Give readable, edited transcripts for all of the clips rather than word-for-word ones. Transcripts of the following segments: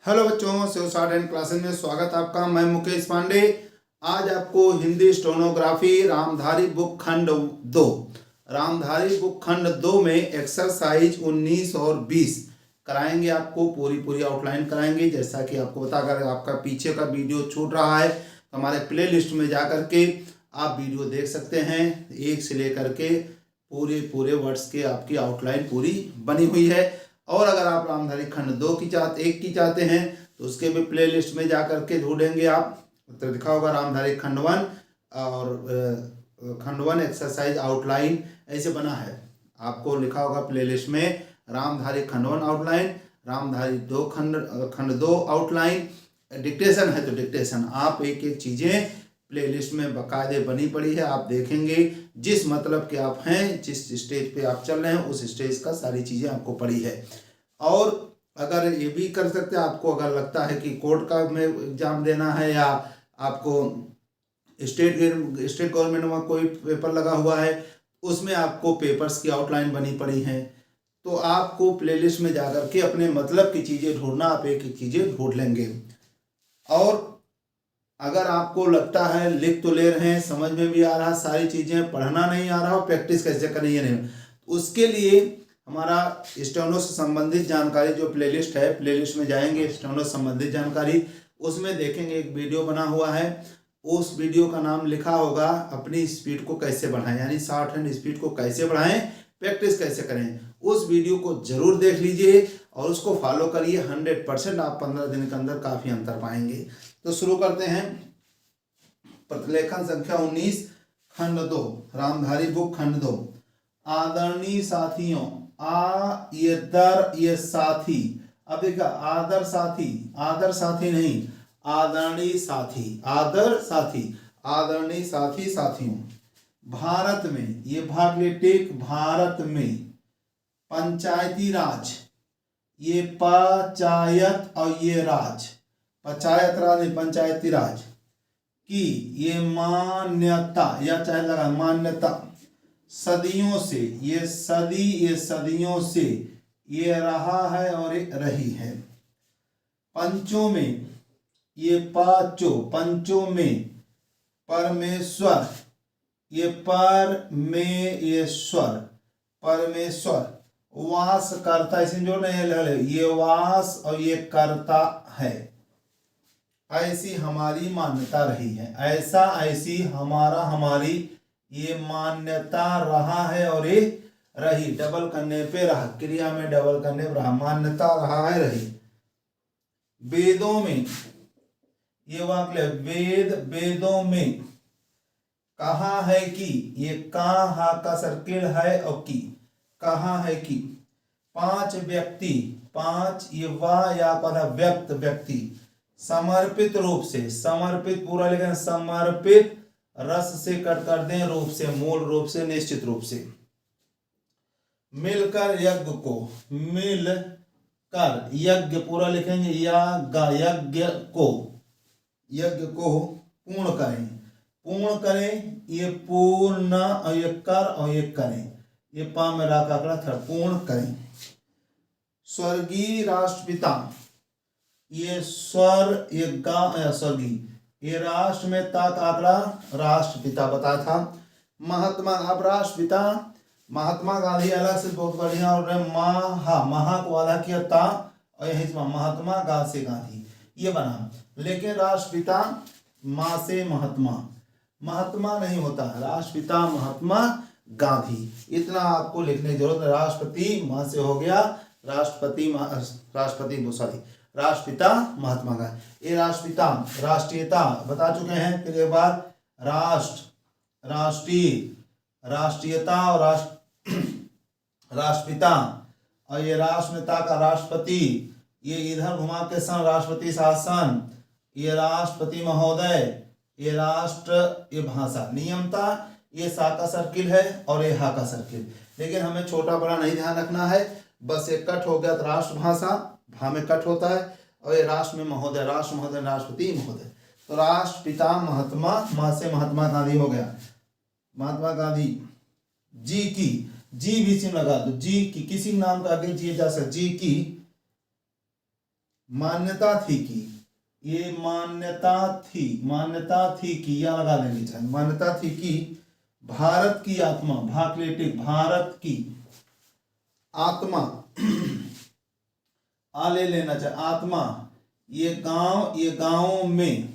Hello बच्चों, Shiv सार्डेन classes में स्वागत आपका। मैं मुकेश पांडे। आज आपको हिंदी स्टेनोग्राफी रामधारी बुक खंड 2 रामधारी बुक खंड 2 में एक्सरसाइज 19 और 20 कराएंगे। आपको पूरी आउटलाइन कराएंगे। जैसा कि आपको बता, अगर आपका पीछे का वीडियो छूट रहा है तो हमारे प्ले लिस्ट में जा करके आप वीडियो देख सकते हैं। एक से लेकर के पूरे वर्ड्स के आपकी आउटलाइन पूरी बनी हुई है। और अगर आप रामधारी खंड 2 की चाहते हैं तो उसके भी प्ले लिस्ट में जा करके ढूंढेंगे आप, तो लिखा होगा रामधारी खंड 1 और खंड 1 एक्सरसाइज आउटलाइन ऐसे बना है। आपको लिखा होगा प्ले लिस्ट में रामधारी खंड 1 आउटलाइन, रामधारी खंड 2 आउटलाइन। डिक्टेशन है तो डिक्टेशन आप एक एक चीज़ें प्ले लिस्ट में बाकायदे बनी पड़ी है। आप देखेंगे जिस मतलब के आप हैं, जिस स्टेज पे आप चल रहे हैं उस स्टेज का सारी चीज़ें आपको पड़ी है। और अगर ये भी कर सकते हैं, आपको अगर लगता है कि कोर्ट का में एग्जाम देना है या आपको स्टेट गवर्नमेंट में कोई पेपर लगा हुआ है, उसमें आपको पेपर्स की आउटलाइन बनी पड़ी है, तो आपको प्लेलिस्ट में जाकर के अपने मतलब की चीज़ें ढूंढना, आप एक एक चीज़ें ढूंढ लेंगे। और अगर आपको लगता है लिख तो ले रहे हैं, समझ में भी आ रहा, सारी चीज़ें पढ़ना नहीं आ रहा, प्रैक्टिस कैसे करें ये नहीं, उसके लिए हमारा स्टेनो से संबंधित जानकारी जो प्लेलिस्ट है, प्लेलिस्ट में जाएंगे स्टेनो से संबंधित जानकारी, उसमें देखेंगे एक वीडियो बना हुआ है। उस वीडियो का नाम लिखा होगा अपनी स्पीड को कैसे बढ़ाएं, यानी शॉर्ट हैंड स्पीड को कैसे बढ़ाएं, प्रैक्टिस कैसे करें। उस वीडियो को जरूर देख लीजिए और उसको फॉलो करिए। 100% आप 15 दिन के अंदर काफ़ी अंतर पाएंगे। तो शुरू करते हैं। प्रतिलेखन संख्या 19 खंड 2 रामधारी बुक खंड 2। आदरणीय साथियों, ये दर ये साथी, अब देखा आदर साथी नहीं, आदरणीय साथी, आदरणीय साथी साथियों। भारत में, ये भाग ले टेक, भारत में पंचायती राज, ये पंचायत और ये राज, पंचायत राज नहीं पंचायती राज की ये मान्यता, या चाहे लगा मान्यता, सदियों से, ये सदी, ये सदियों से ये रहा है और ये रही है। पंचों में, ये पंचों में परमेश्वर, ये परमेश्वर वास करता, इसमें जो नहीं, ये वास और ये करता है, ऐसी हमारी मान्यता रही है। ऐसी हमारी ये मान्यता रहा है और ये रही, डबल करने पे रहा, क्रिया में डबल करने पे रहा, मान्यता रहा है रही। वेदों में, ये वाक्य वेदों में कहा है कि, ये कहा का सर्किल है और की, कहा है कि 5 व्यक्ति, 5 ये वाह या पदा व्यक्ति समर्पित रूप से, समर्पित पूरा लिखें, समर्पित रस से कट कर दें, रूप से, मूल रूप से, निश्चित रूप से, मिलकर यज्ञ को, मिलकर यज्ञ पूरा लिखेंगे, यज्ञ को पूर्ण करें, ये पूर्ण और ये कर और ये करें, ये पा में रा का आंकड़ा था, पूर्ण करें। स्वर्गीय राष्ट्रपिता, ये स्वर, ये गा या स्वर्गीय, ये राष्ट्र में ता का आंकड़ा राष्ट्रपिता बताया था। महात्मा, अब राष्ट्रपिता महात्मा गांधी अलग से बहुत बढ़िया, और महा को आधा किया था और यही महात्मा गा से गांधी ये बना। लेकिन राष्ट्रपिता माँ से महात्मा नहीं होता, राष्ट्रपिता महात्मा गांधी, इतना आपको लिखने की जरूरत है। राष्ट्रपति माँ से हो गया, राष्ट्रपिता महात्मा गांधी। ये राष्ट्रपिता, राष्ट्रीयता बता चुके हैं, फिर एक बार राष्ट्रीयता और राष्ट्रपिता, और ये राष्ट्रपिता का राष्ट्रपति, ये इधर घुमा के सन राष्ट्रपति शासन, ये राष्ट्रपति महोदय, ये राष्ट्र, ये भाषा, नियमता, ये सा का सर्किल है और ये हा का सर्किल। लेकिन हमें छोटा बड़ा नहीं ध्यान रखना है, बस एक कट हो गया तो राष्ट्रभाषा, भा में कट होता है, और ये राष्ट्र में महोदय, राष्ट्रपति महोदय। तो राष्ट्रपिता महात्मा, माँ से महात्मा गांधी हो गया, महात्मा गांधी। जी की, जी भी सिम लगा दो, जी की, किसी नाम का आगे जी जा सकता, जी की मान्यता थी कि, ये मान्यता थी कि, या लगा लेनी चाहिए, मान्यता थी कि भारत की आत्मा, भाक्लेटिव, भारत की आत्मा ले लेना चाहिए, आत्मा ये गांव में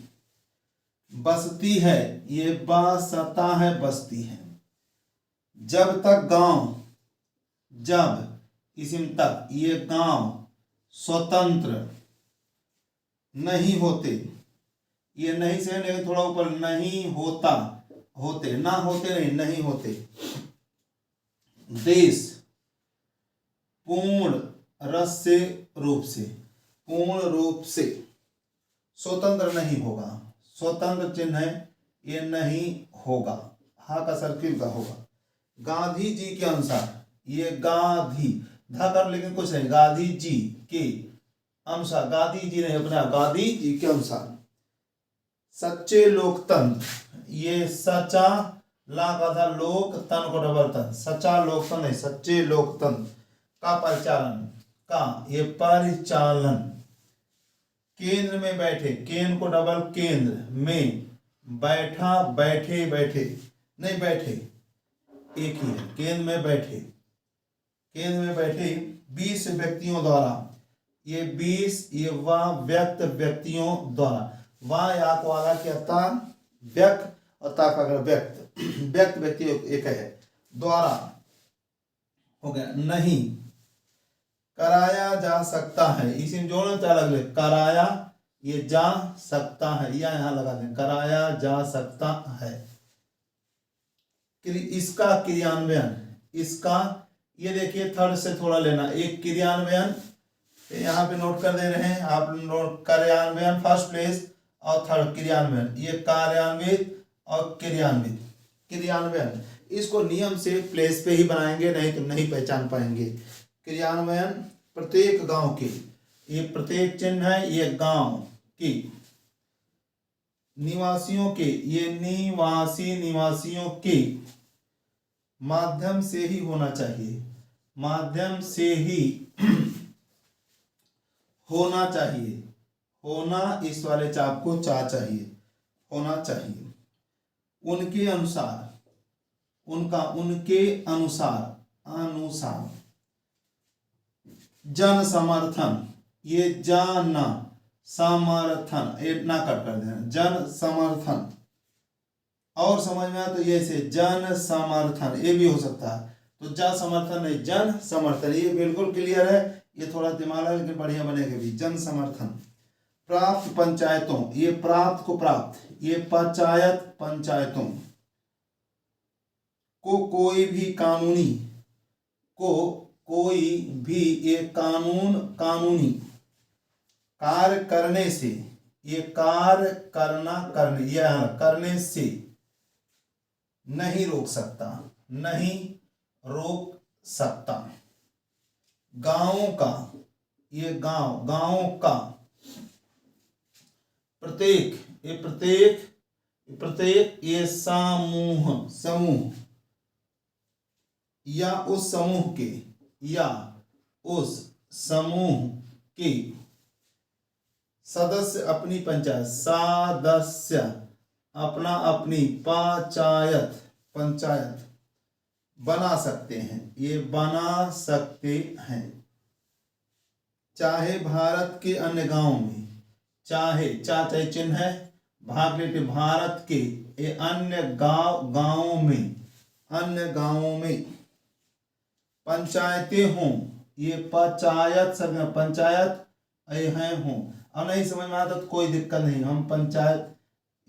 बसती है, ये बसता है, बसती है। जब तक गांव, जब इस्म तक ये गांव स्वतंत्र नहीं होते, ये नहीं से नहीं, थोड़ा ऊपर, नहीं होता, होते, ना होते नहीं होते, देश पूर्ण रूप से स्वतंत्र नहीं होगा, स्वतंत्र चिन्ह है, ये नहीं होगा, हा का सर्किल का होगा। गांधी जी के अनुसार, ये गांधी धा कर लेकिन कुछ नहीं, गांधी जी के अनुसार, गांधी जी नहीं अपना, गांधी जी के अनुसार सच्चे लोकतंत्र, ये सच्चा ला का था, लोक तन को डबल तन, सच्चा लोकतंत्र नहीं, सच्चे लोकतंत्र का परिचालन, का ये परिचालन, केंद्र में बैठे, केंद्र को डबल केंद्र में बैठा, बैठे नहीं, बैठे एक ही है, केंद्र में बैठे 20 व्यक्तियों द्वारा, ये 20 ये वह व्यक्तियों द्वारा, वह याक वाला क्या था, व्यक्त, और ताक अगर व्यक्त व्यक्ति एक है, द्वारा हो गया, नहीं कराया जा सकता है, इसी में जोड़ना चाह लगे, कराया ये जा सकता है, या यहां लगा दें, कराया जा सकता है। इसका क्रियान्वयन, इसका ये देखिए थर्ड से थोड़ा लेना, एक क्रियान्वयन यहाँ पे नोट कर दे रहे हैं आप, नोट कार्यान्वयन फर्स्ट प्लेस, और थर्ड क्रियान्वयन, ये कार्यान्वित और क्रियान्वयन, इसको नियम से प्लेस पे ही बनाएंगे, नहीं तो नहीं पहचान पाएंगे। क्रियान्वयन प्रत्येक गांव के, ये प्रत्येक चिन्ह है, ये गांव की निवासियों के, ये निवासियों के माध्यम से ही होना चाहिए, माध्यम से ही होना चाहिए, होना इस वाले चाप को चाहिए, होना चाहिए, उनके अनुसार, उनके अनुसार जन समर्थन, ये जन समर्थन, ये ना कट कर देना, जन समर्थन, और समझ में आया तो ये से जन समर्थन, ये भी हो सकता है, तो जन समर्थन नहीं, जन समर्थन, ये बिल्कुल क्लियर है, ये थोड़ा दिमाग है लेकिन बढ़िया बनेगा भी, जन समर्थन। प्राप्त पंचायतों, ये प्राप्त को प्राप्त, ये पंचायतों को कोई भी ये कानूनी कार्य करने से, ये कार्य करने से नहीं रोक सकता, गांवों का, ये गांवों का प्रत्येक ये समूह या उस समूह के सदस्य अपनी अपनी पंचायत बना सकते हैं, ये बना सकते हैं, चाहे भारत के अन्य गांवों में, चाहे चिन्ह है, भारत के ये अन्य गांवों में पंचायतें हों, ये पंचायत हैं हों, और नहीं समझ में आता तो कोई दिक्कत नहीं, हम पंचायत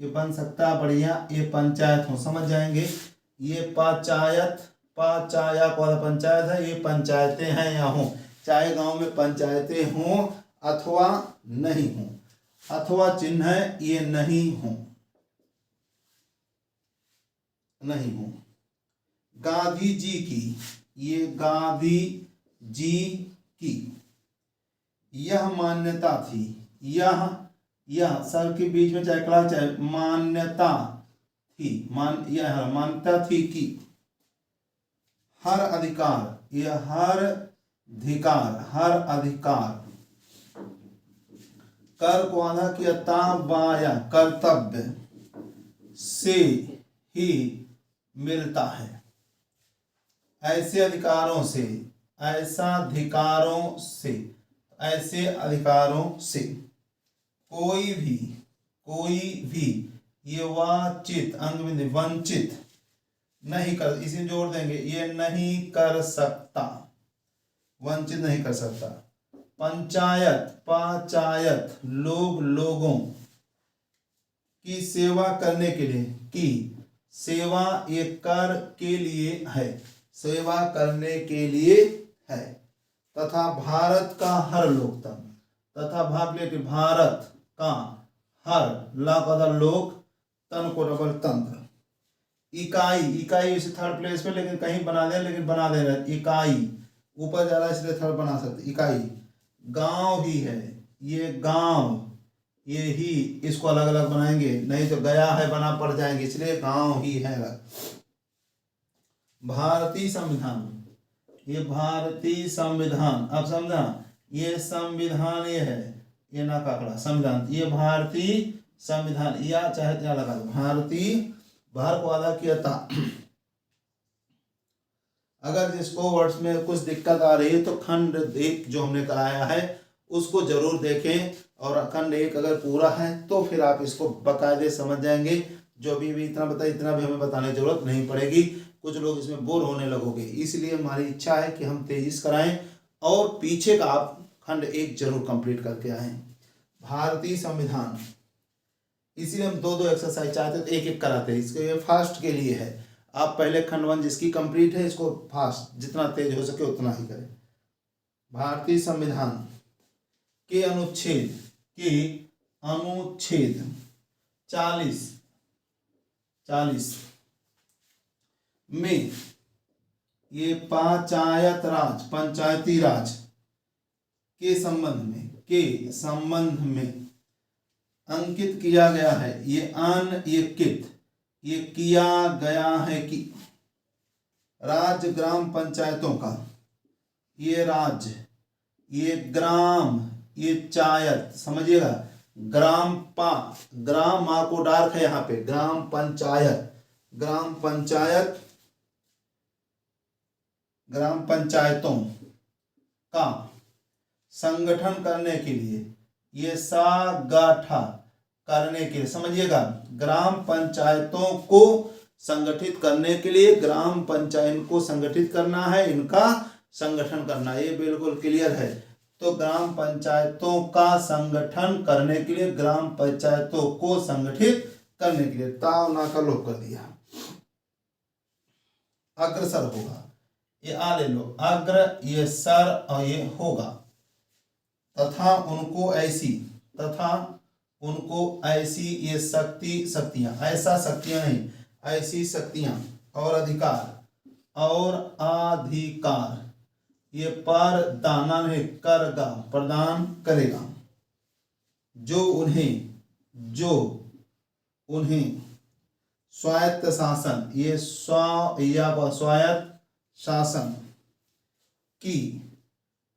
ये बन सकता है, बढ़िया, ये पंचायत हो, समझ जाएंगे, ये पंचायत वाला पंचायत है, ये पंचायतें हैं या हों, चाहे गांव में पंचायतें हों अथवा नहीं हों, अथवा चिन्ह है, ये नहीं हों। गांधी जी की, ये गांधी जी की यह मान्यता थी, यह सर के बीच में चाहे क्लास चाहे मान्यता थी, मान्यता थी कि हर अधिकार कर को आधा किया ता बाया कर्तव्य से ही मिलता है। ऐसे अधिकारों से, ऐसा अधिकारों से, ऐसे अधिकारों से कोई भी ये वाचित अंग में वंचित नहीं कर, इसे जोड़ देंगे, ये नहीं कर सकता, वंचित नहीं कर सकता। पंचायत लोगों की सेवा करने के लिए, की सेवा ये कर के लिए है, सेवा करने के लिए है। तथा भारत का हर लोकतंत्र, तथा भाग लेके भारत का हर लोक तन को डबल तंत्र, इकाई इसे थर्ड प्लेस पे लेकिन कहीं बना दे, इकाई ऊपर जा रहा है इसलिए थर्ड बना सकते। इकाई गांव ही है, ये गांव, ये ही इसको अलग अलग बनाएंगे, नहीं तो गया है बना पड़ जाएंगे, इसलिए गांव ही है अलग। भारतीय संविधान, ये भारतीय संविधान, अब समझा, ये संविधान ये है, ये ना काकड़ा संविधान, ये भारतीय संविधान, या चाहे क्या लगा दो, भारतीय, भार को आधा किया था। अगर जिसको वर्ड्स में कुछ दिक्कत आ रही है तो खंड 1 जो हमने कराया है उसको जरूर देखें, और खंड 1 अगर पूरा है तो फिर आप इसको बाकायदे समझ जाएंगे। जो भी इतना इतना भी हमें बताने की जरूरत नहीं पड़ेगी, कुछ लोग इसमें बोर होने लगोगे, इसलिए हमारी इच्छा है कि हम तेजी से कराएं और पीछे का आप खंड 1 जरूर कंप्लीट करके आए। भारतीय संविधान, इसीलिए हम 2-2 एक्सरसाइज चाहते तो एक कराते हैं, इसके ये फास्ट के लिए है। आप पहले खंड 1 जिसकी कंप्लीट है इसको फास्ट जितना तेज हो सके उतना ही करें। भारतीय संविधान के अनुच्छेद 40 में ये पंचायती राज के संबंध में अंकित किया गया है, ये किया गया है कि राज्य ग्राम पंचायतों का, ये राज्य, ये ग्राम, ये चायत, समझिएगा, ग्राम माँ को डार्क है यहाँ पे, ग्राम पंचायतों का संगठन करने के लिए, ये सागाठा करने के लिए, समझिएगा, ग्राम पंचायतों को संगठित करने के लिए, ग्राम पंचायत को संगठित करना है, इनका संगठन करना, ये बिल्कुल क्लियर है। तो ग्राम पंचायतों का संगठन करने के लिए, ग्राम पंचायतों को संगठित करने के लिए, ताव ना का लोप कर दिया, अग्रसर होगा, ये आ ले लो, अग्र, ये सर और ये होगा। तथा उनको ऐसी ये शक्तियां, ऐसा शक्तियां नहीं, ऐसी शक्तियां और अधिकार ये प्रदान करेगा जो उन्हें स्वायत्त शासन, ये स्वायत्त शासन की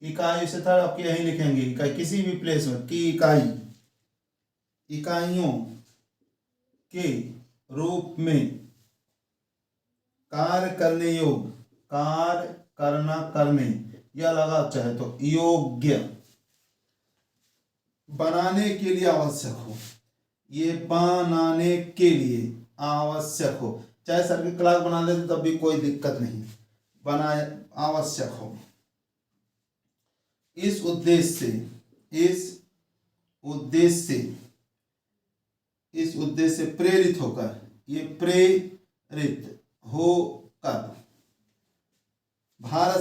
इकाई से था, आपके यही लिखेंगे, इकाई किसी भी प्लेस में, की इकाइयों के रूप में कार्य करने या लगा चाहे तो योग्य बनाने के लिए आवश्यक हो, ये बनाने के लिए आवश्यक हो, चाहे सर्किट क्लॉक बना देते तब भी कोई दिक्कत नहीं, बनाए आवश्यक हो। इस उद्देश्य से प्रेरित होकर, ये प्रेरित होकर भारत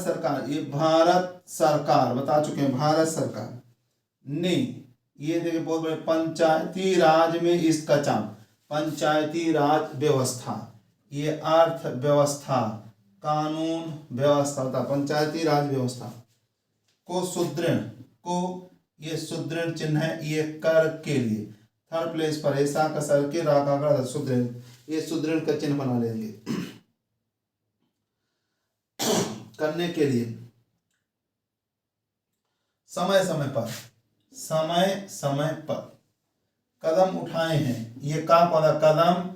सरकार बता चुके हैं, भारत सरकार ने, ये देखिए बहुत बड़े, पंचायती राज में इसका चाम, पंचायती राज व्यवस्था, ये अर्थ व्यवस्था, कानून व्यवस्था होता, पंचायती राज व्यवस्था को ये सुदृढ़ चिन्ह है, ये कर के लिए थर्ड प्लेस पर ऐसा का सर के रा का सुदृढ़, ये सुदृढ़ का चिन्ह बना लेंगे करने के लिए समय समय समय समय पर कदम उठाए हैं, ये का पौधा कदम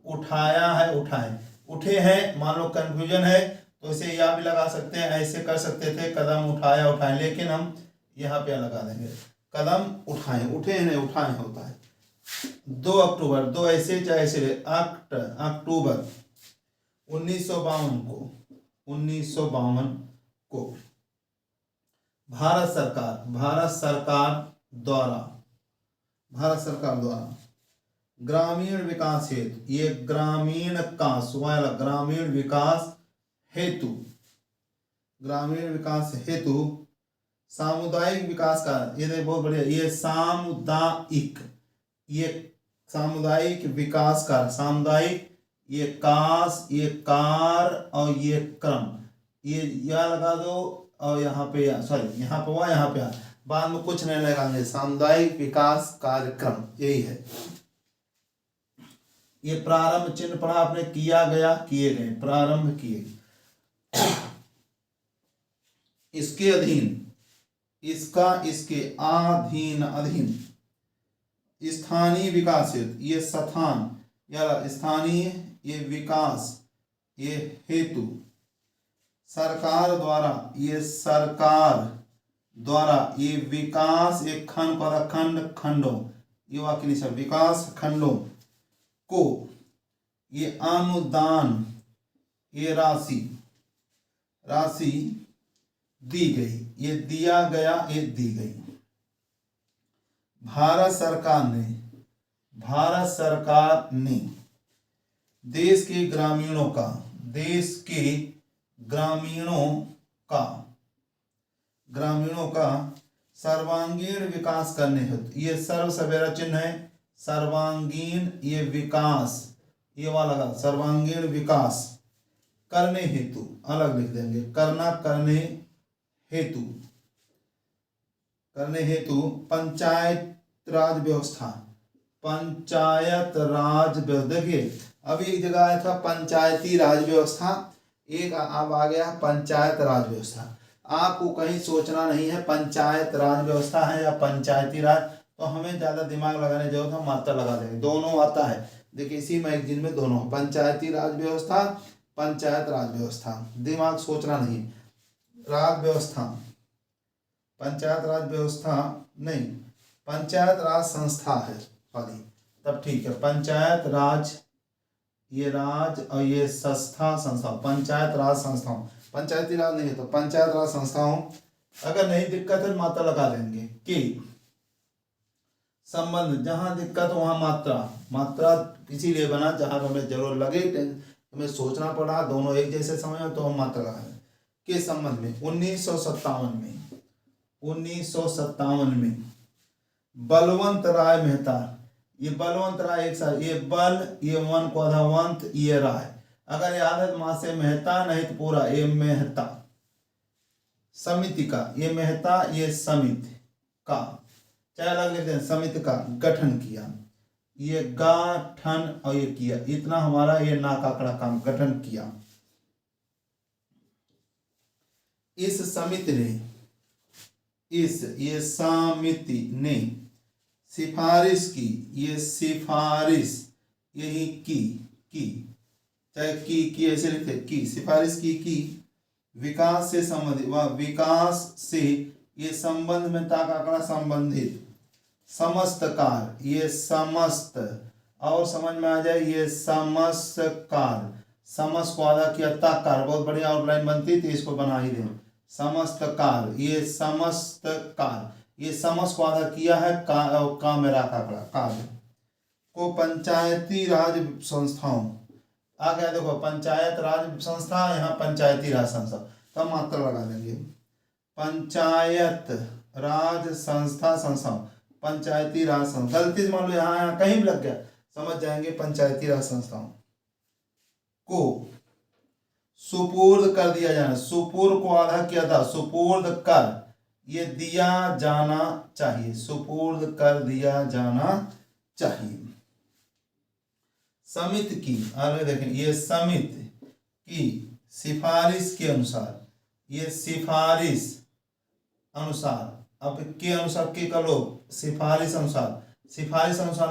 उठाया है, उठाए उठे हैं, मान लो कंफ्यूजन है तो इसे या भी लगा सकते हैं, ऐसे कर सकते थे कदम उठाया उठाए, लेकिन हम यहाँ पे लगा देंगे कदम उठाए, उठे हैं नहीं उठाए होता है। 2 अक्टूबर, 2 ऐसे चाहे ऐसे अक्टूबर 1952 को भारत सरकार द्वारा ग्रामीण विकास हेतु, ये ग्रामीण विकास हेतु सामुदायिक विकास का, ये देखो बहुत बढ़िया, ये सामुदायिक विकास का, सामुदायिक, ये कास, ये कार और ये क्रम, ये या लगा दो और यहाँ पे सॉरी यहाँ पे हुआ, यहाँ पे आ, बाद में कुछ नहीं लगाएंगे, सामुदायिक विकास कार्यक्रम यही है। ये प्रारंभ चिन्ह पढ़ा आपने, किया गया, किए गए, प्रारंभ किए। इसके अधीन, इसके अधीन स्थानीय विकास हेतु, ये स्थान या स्थानीय, ये विकास, ये हेतु सरकार द्वारा ये विकास, ये खंडों, ये वाक्य निशा विकास खंडों को ये अनुदान, ये राशि दी गई, ये दिया गया, ये दी गई। भारत सरकार ने देश के ग्रामीणों का सर्वांगीण विकास करने हेतु, ये सर्व सवेरा चिन्ह है, सर्वांगीण, ये विकास, ये वाला लगा, सर्वांगीण विकास करने हेतु अलग लिख देंगे, करने हेतु पंचायत राज व्यवस्था, देखिए अभी एक जगह आया था पंचायती राज व्यवस्था, एक अब आ गया पंचायत राज व्यवस्था। आपको कहीं सोचना नहीं है पंचायत राज व्यवस्था है या पंचायती राज, तो हमें ज़्यादा दिमाग लगाने जरूरत है, मात्रा लगा देंगे, दोनों आता है। देखिए इसी मैगजीन में दोनों, पंचायती राज व्यवस्था, पंचायत राज व्यवस्था, दिमाग सोचना नहीं। राज व्यवस्था, पंचायत राज व्यवस्था नहीं, पंचायत राज संस्था है सॉरी, तब ठीक है, पंचायत राज, ये राज और ये संस्था, पंचायत राज संस्थाओं, पंचायती राज नहीं है तो पंचायत राज संस्थाओं। अगर नहीं दिक्कत है मात्रा लगा देंगे कि संबंध, जहां दिक्कत हो वहां मात्रा इसीलिए बना जहां हमें जरूर लगे, हमें सोचना पड़ा, दोनों एक जैसे समय तो हम मात्रा लगा दें। के संबंध में 1957 में बलवंत राय मेहता, ये बलवंत राय एक साथ, ये बल, ये वन को आधा वंत, ये राय, अगर याद है मां से मेहता नहीं तो पूरा ये मेहता, समिति का, ये मेहता, ये समिति का, चाहे अलग लिखते हैं, समिति का गठन किया, ये गठन और ये किया, इतना हमारा ये ना का आंकड़ा काम, गठन किया। इस समिति ने सिफारिश की, ये सिफारिश यही की, चाहे की ऐसे लिखते, की सिफारिश की विकास से संबंधित, वह विकास से ये संबंध में ता का आंकड़ा संबंधित समस्त कार्य, ये समस्त, और समझ में आ जाए ये समस्त कार्य, समस्त को आधा किया ता कार्य, बहुत बढ़िया आउटलाइन बनती थी, इसको बना ही दें, समस्त कार्य, ये समस्त कार्य, ये समस्त को आधा किया है का मेरा आंकड़ा कार्य को पंचायती राज संस्थाओं, आ गया देखो पंचायत राज संस्था, यहाँ पंचायती राज संस्था, तब मात्रा लगा देंगे, पंचायत राज संस्था, पंचायती राज संस्था, गलती से मान लो यहाँ कहीं भी लग गया, समझ जाएंगे पंचायती राज संस्थाओं को सुपुर्द कर दिया जाना, सुपुर्द को आधा किया था, सुपुर्द कर, ये दिया जाना चाहिए, सुपुर्द कर दिया जाना चाहिए। समिति की, आगे देखें, ये समिति की सिफारिश के अनुसार, ये सिफारिश अनुसार अब के अनुसार के का लोग सिफारिश अनुसार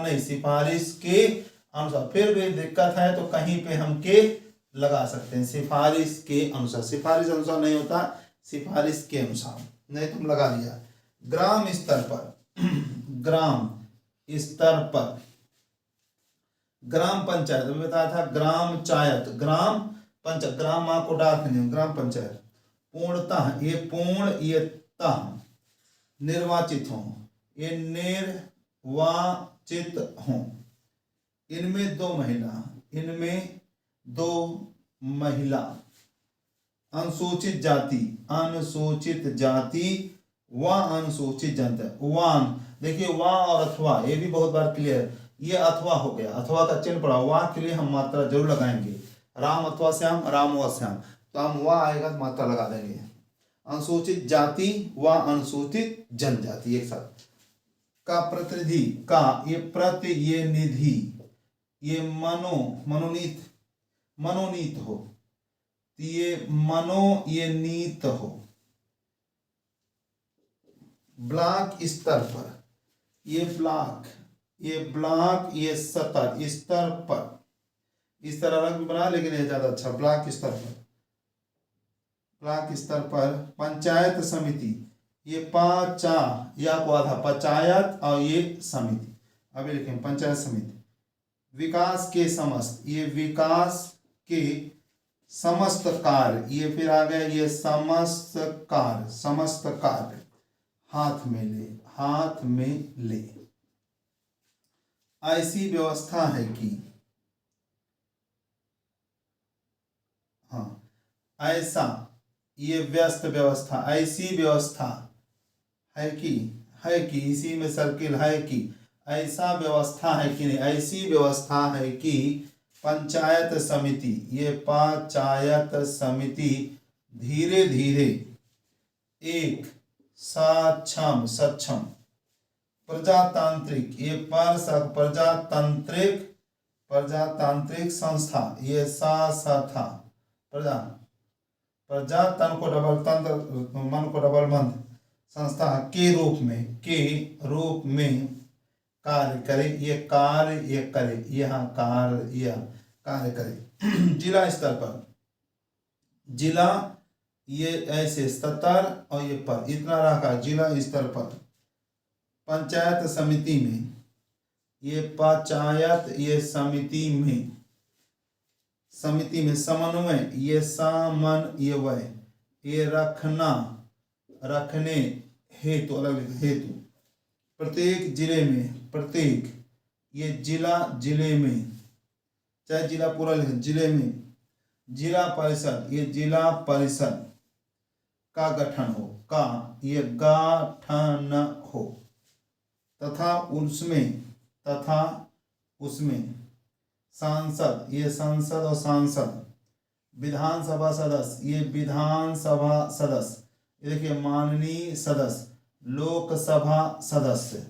नहीं, सिफारिश के अनुसार। फिर भी दिक्कत है तो कहीं पे हम के लगा सकते हैं, सिफारिश के अनुसार। सिफारिश अनुसार नहीं होता, सिफारिश के अनुसार, नहीं तुम लगा दिया। ग्राम स्तर पर ग्राम स्तर पर ग्राम पंचायत में बताया था, ग्राम चायत, ग्राम पंचायत, ग्राम माँ को डार्क नहीं, ग्राम पंचायत। पूर्णतः, ये पूर्ण, ये तः, निर्वाचित हो, ये निर्वाचित हो, इनमें दो महिला, अनुसूचित जाति व अनुसूचित जनता। वान देखिए, वा और अथवा, ये भी बहुत बार क्लियर है, ये अथवा हो गया, अथवा का चिन्ह पड़ा, वा के लिए हम मात्रा जरूर लगाएंगे, राम अथवा श्याम, राम व श्याम, तो हम वा आएगा तो मात्रा लगा देंगे। अनुसूचित जाति व अनुसूचित जनजाति एक साथ। का प्रतिनिधि, का ये प्रति, ये निधि, ये मनोनीत हो, ये ये नीत हो। ब्लॉक स्तर पर, ये ब्लॉक, ये स्तर पर, इस तरह अलग भी बना लेकिन ये ज्यादा अच्छा। ब्लॉक स्तर पर पंचायत समिति, ये पाचा या को आधा पंचायत और ये समिति, अभी लिखें पंचायत समिति। विकास के समस्त, ये विकास के समस्त कार्य, ये फिर आ गया ये समस्त कार्य हाथ में ले। ऐसी व्यवस्था है कि, हाँ ऐसा, ये व्यस्त व्यवस्था, ऐसी व्यवस्था है कि, इसी में सर्किल है कि, ऐसा व्यवस्था है कि नहीं, ऐसी व्यवस्था है कि पंचायत समिति, ये पंचायत समिति धीरे धीरे एक सक्षम प्रजातांत्रिक, ये प्रजातांत्रिक संस्था, ये था प्रजातंत्र को डबल तंत्र, मन को डबल मंत्र, संस्था के रूप में कार्य करे, ये करे, यहाँ कार्य करे। जिला स्तर पर, जिला ये ऐसे स्तर और ये पर, इतना रखा जिला स्तर पर। पंचायत समिति में, ये पंचायत, ये समिति में समन्वय, ये समन्वय, ये रखने हेतु, अलग हेतु। प्रत्येक ये जिले में, चाहे जिला पूरा लिखें, जिले में जिला परिषद, ये जिला परिषद का गठन हो, तथा उसमें सांसद, ये संसद और सांसद। विधानसभा सदस्य, ये विधानसभा सदस्य, ये देखिए माननीय सदस्य। लोकसभा सदस्य,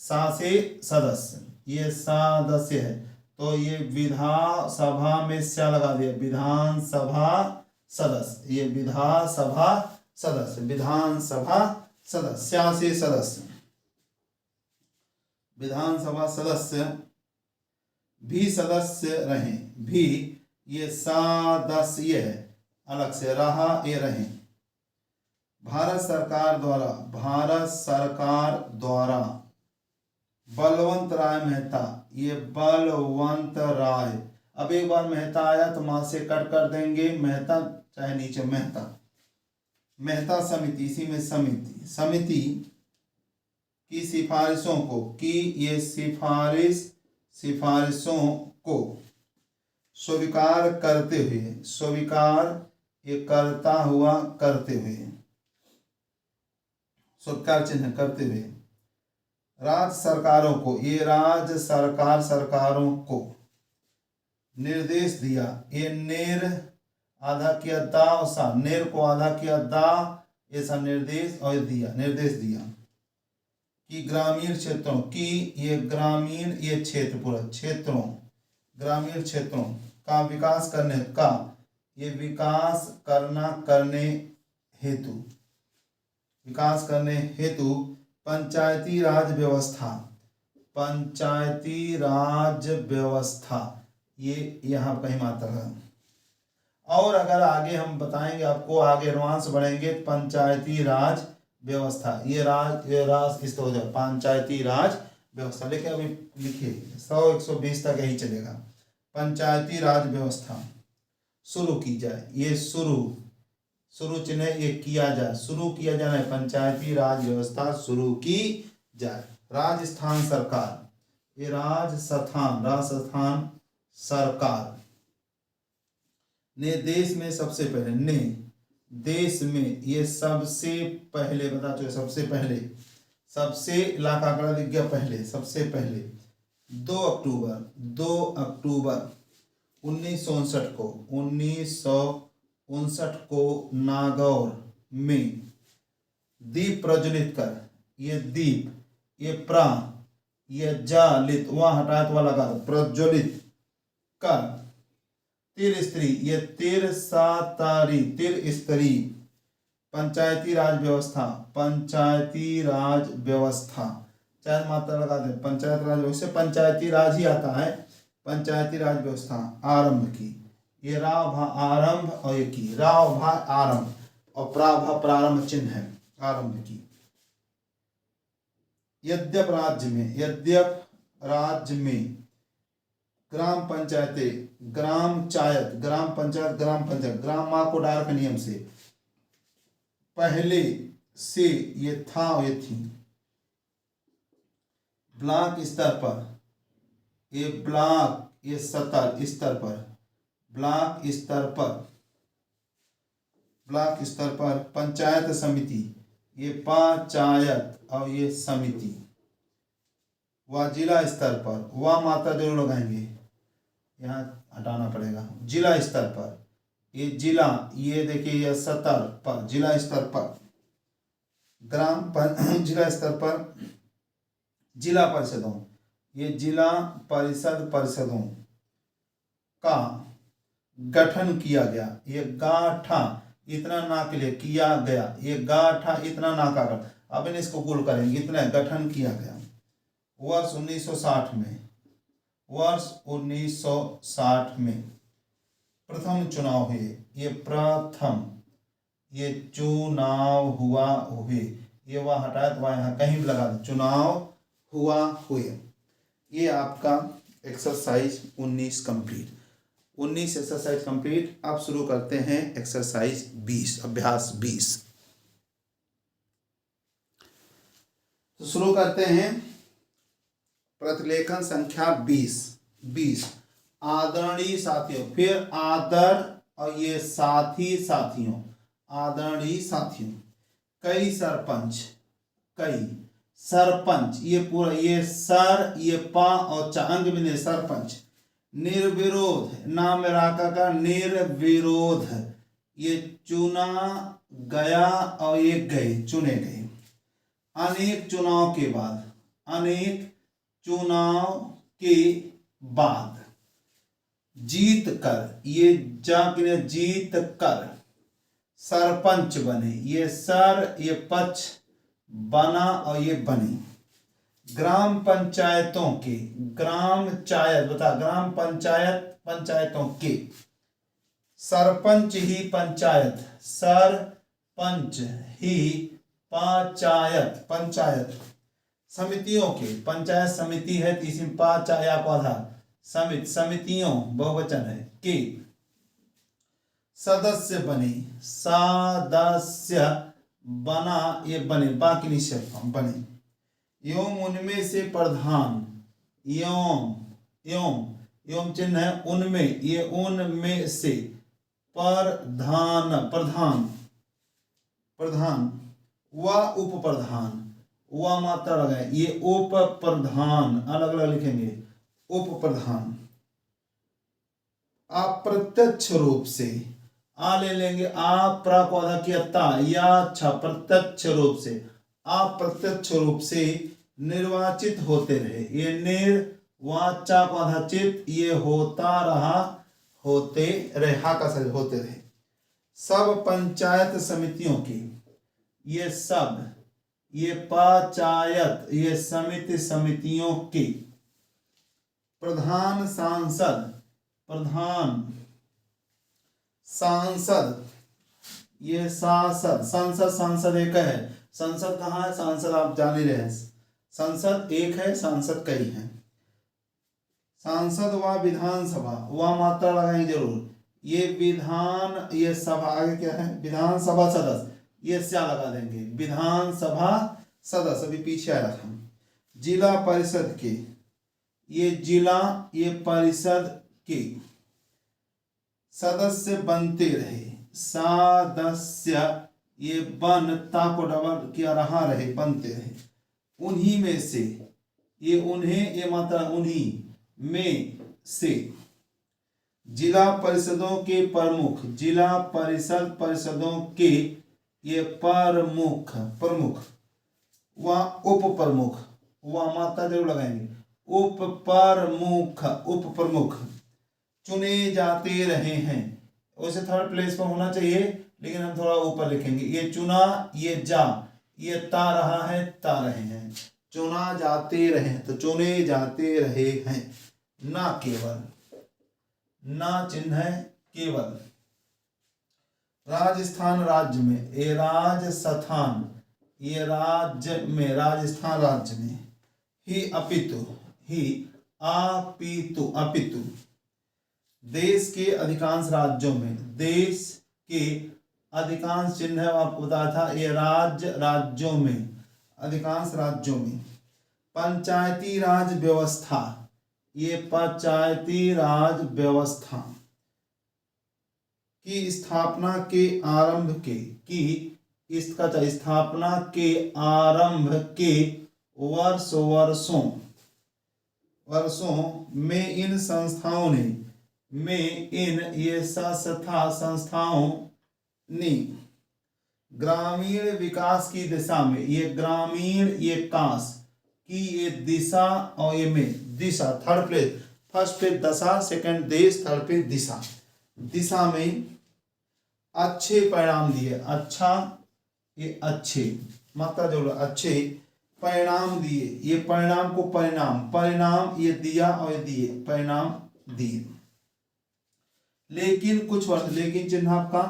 सदस्य, ये सदस्य है, तो ये विधानसभा में क्या लगा दिया, विधानसभा सदस्य, ये विधानसभा सदस्य। विधानसभा सदस्य भी सदस्य रहे, भी ये सदस्य है, अलग से रहा, ये रहे। भारत सरकार द्वारा बलवंत राय मेहता, ये बलवंत राय। अब एक बार मेहता आया तो मां से कट कर देंगे, मेहता चाहे नीचे मेहता समिति, इसी में समिति की सिफारिशों को, ये सिफारिशों को स्वीकार करते हुए, स्वीकार चिन्ह करते हुए राज्य सरकारों को निर्देश दिया, ये नेर आधा किया दा और सा, नेर को आधा किया दा, ऐसा निर्देश दिया कि ग्रामीण क्षेत्रों की, ये ग्रामीण, ये क्षेत्र पूरा ग्रामीण क्षेत्रों का विकास करने हेतु विकास करने हेतु पंचायती राज व्यवस्था, पंचायती राज व्यवस्था ये यहाँ कहीं मात्रा है। और अगर आगे हम बताएंगे आपको, आगे एडवांस बढ़ेंगे, पंचायती राज व्यवस्था, ये राज इस तो हो जाए पंचायती राज व्यवस्था। लेकिन अभी लिखिए 100-120 तक यही चलेगा। पंचायती राज व्यवस्था शुरू की जाए, ये शुरू चिन्ह ये किया जाए, शुरू किया जाना है, पंचायती राज व्यवस्था शुरू की जाए। राजस्थान सरकार, ये राजस्थान सरकार ने देश में सबसे पहले, देश में ये सबसे पहले बता चुके, सबसे इलाका आंकड़ा लिख गया पहले, सबसे पहले 2 अक्टूबर 1959 को नागौर में दीप प्रज्वलित कर, ये दीप, ये प्रा, ये जालित, वहां हटाया तो लगा दो, प्रज्वलित कर, तिर स्त्री, ये तिर स्त्री, पंचायती राज व्यवस्था, पंचायती राज व्यवस्था, चाहे मात्रा लगा दे, पंचायत राज व्यवस्था, पंचायती राज ही आता है, पंचायती राज व्यवस्था आरंभ की, ये राव भा आरंभ और ये की, राव भा आरंभ और प्राभा प्रारंभ चिन्ह है, आरंभ की। यद्यप राज्य में ग्राम पंचायत, ग्राम माँ को डार के नियम से पहले से ये था और ये थी। ब्लॉक स्तर पर, ये ब्लॉक, ये सतह स्तर पर, ब्लॉक स्तर पर पंचायत समिति, ये पंचायत और ये समिति। व जिला स्तर पर, वह मात्रा जरूर लगाएंगे, यहाँ हटाना पड़ेगा, जिला स्तर पर, ये जिला, ये देखिए ये सतर पर, जिला स्तर पर, जिला स्तर पर जिला परिषदों, ये जिला परिषदों का गठन किया गया, ये गाठा इतना ना के लिए किया गया, ये गाठा इतना ना का, अब इसको गुल करेंगे, इतना गठन किया गया। वर्ष 1960 में प्रथम चुनाव हुए, ये चुनाव हुए, ये वह हटाया तो वह यहाँ कहीं भी लगा दे, चुनाव हुए। ये आपका एक्सरसाइज 19 कंप्लीट, 19 एक्सरसाइज कंप्लीट। अब शुरू करते हैं एक्सरसाइज 20, अभ्यास 20। तो शुरू करते हैं प्रतिलेखन संख्या 20। आदरणीय साथियों, फिर आदर और ये साथियों, आदरणीय साथियों, कई सरपंच, ये पूरा, ये सर, ये पा और चांग बिने, सरपंच, निर्विरोध, नाम राका का निर्विरोध, ये चुना गया और ये गए, चुने गए। अनेक चुनाव के बाद, जीत कर, ये जाके जीत कर सरपंच बने, ये सर, ये पच बना और ये बने। ग्राम पंचायतों के, पंचायतों के सरपंच ही पंचायत, सरपंच ही पंचायत। समितियों के, पंचायत समिति है तीसरी, पाचाया को आधार, समितियों बहुवचन है, के सदस्य बना, ये बने, बाकी निषेध बने। एवं उनमें से प्रधान, एवं चिन्ह है उनमें, ये उनमें से प्रधान व उप प्रधान, व मात्रा लगाए, ये उप प्रधान, अलग अलग लिखेंगे, उप प्रधान। अप्रत्यक्ष रूप से, आ ले लेंगे, आ प्रा को आधा किया ता, या अच्छा, प्रत्यक्ष रूप से, अप्रत्यक्ष रूप से निर्वाचित होते रहे, ये निर्वाचा को आधा चित, ये होता रहा, होते रहे, हा का होते रहे। सब पंचायत समितियों की ये सब, ये पंचायत, ये समिति समितियों के, प्रधान सांसद, प्रधान सांसद, ये सांसद, संसद, सांसद एक है, संसद कहाँ है, सांसद आप जान ही रहे हैं, संसद एक है, सांसद कई हैं। सांसद व विधानसभा, वह मात्रा लगाएंगे जरूर, ये विधान, ये सभा, आगे क्या है, विधानसभा सदस्य, ये क्या लगा देंगे, विधानसभा सदस्य, अभी पीछे आया था। जिला परिषद के, ये जिला, ये परिषद के सदस्य बनते रहे, सदस्य, ये बनता को डबल किया रहा रहे, बनते रहे, उन्हीं में से, ये उन्हें, ये मात्रा उन्हीं में से, जिला परिषदों के प्रमुख, जिला परिषद परिषदों के, ये प्रमुख, प्रमुख व उप प्रमुख, व मात्रा जरूर लगाएंगे, उप प्रमुख, उप प्रमुख चुने जाते रहे हैं। वैसे थर्ड प्लेस पर होना चाहिए, लेकिन हम थोड़ा ऊपर लिखेंगे, ये चुना, ये जा, ये ता रहा है, ता रहे हैं, चुना जाते रहे, तो चुने जाते रहे हैं, ना केवल, ना चिन्ह है, केवल। राजस्थान राज्य में, ये राजस्थान, ये राज्य में, राजस्थान राज्य में, ही अपितु, ही अपितु, अपितु देश के अधिकांश राज्यों में, देश के अधिकांश चिन्ह है आपको बताया था, ये राज्य, राज्यों में, अधिकांश राज्यों में। पंचायती राज व्यवस्था, ये पंचायती राज व्यवस्था की स्थापना के आरंभ के, की इसका स्थापना के आरंभ के वर्षों में इन संस्थाओं ने, में इन, ये संस्थाओं ने ग्रामीण विकास की दिशा में, ये ग्रामीण, ये विकास की, ये दिशा, और ये में, दिशा थर्ड प्लेस, फर्स्ट पे दशा, सेकंड देश, थर्ड पे दिशा, दिशा में अच्छे परिणाम दिए, अच्छा, ये अच्छे, मात्रा जो अच्छे परिणाम दिए, ये परिणाम को परिणाम, परिणाम ये दिया और ये दिए, परिणाम दिए। लेकिन कुछ वर्ष, लेकिन चिन्ह आपका,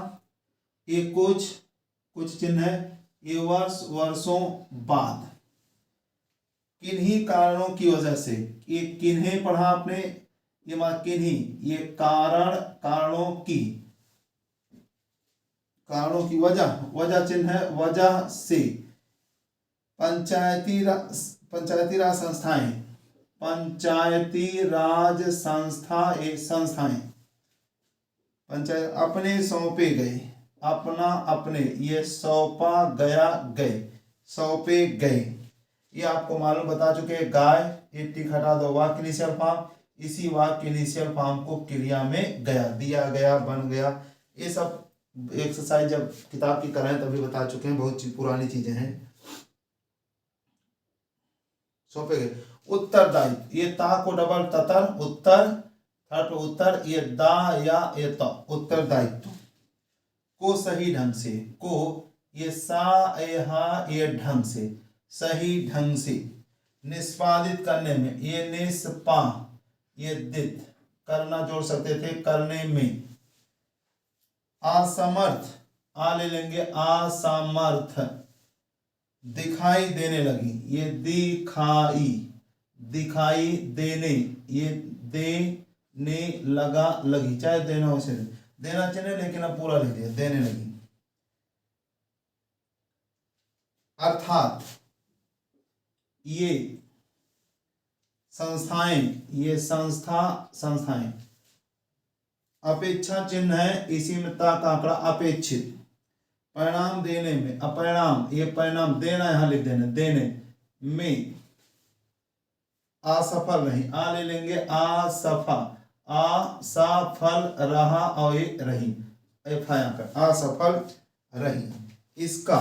ये कुछ चिन्ह है, ये वर्षों बाद, किन्हीं कारणों की वजह से, ये किन्हें पढ़ा आपने, ये किन्हीं, ये कारणों की वजह चिन्ह है, वजह से पंचायती राज संस्थाएं, पंचायती राज संस्थाएं पंचायत अपने सौंपे गए, अपना, अपने, ये सौंपा गया, गए, सौंपे गए, ये आपको मालूम बता चुके हैं। गाय, ये टिक हटा दो, वाक्य इनिशियल फॉर्म, इसी वाक्य इनिशियल फॉर्म को क्रिया में गया, दिया गया, बन गया, ये सब एक्सरसाइज जब किताब की करें तभी बता चुके हैं, बहुत पुरानी चीजें हैं। सौंपे गए। उत्तरदायित्व, ये ता को डबल ततर, उत्तर, थर्ड उत्तर, ये दा या ये त, उत्तरदायित्व को सही ढंग से, को ये सा ये ढंग से, सही ढंग से निष्पादित करने में, ये निष्पा, ये दित, करना जोड़ सकते थे, करने में। असमर्थ, आ ले लेंगे, असमर्थ दिखाई देने लगी, ये दिखाई, दिखाई देने, ये देने लगा, लगी, चाहे देना उसे देना चाहिए, लेकिन अब पूरा लिख दिया, देने लगी। अर्थात ये संस्थाएं, ये संस्थाएं अपेक्षा चिन्ह है, इसी में ता का आंकड़ा, अपेक्षित, परिणाम देने में, अपरिणाम, ये परिणाम देना, यहां लिख देना, देने में असफल रही, आ ले लेंगे, असफल रहा, और ये रही, असफल रही। इसका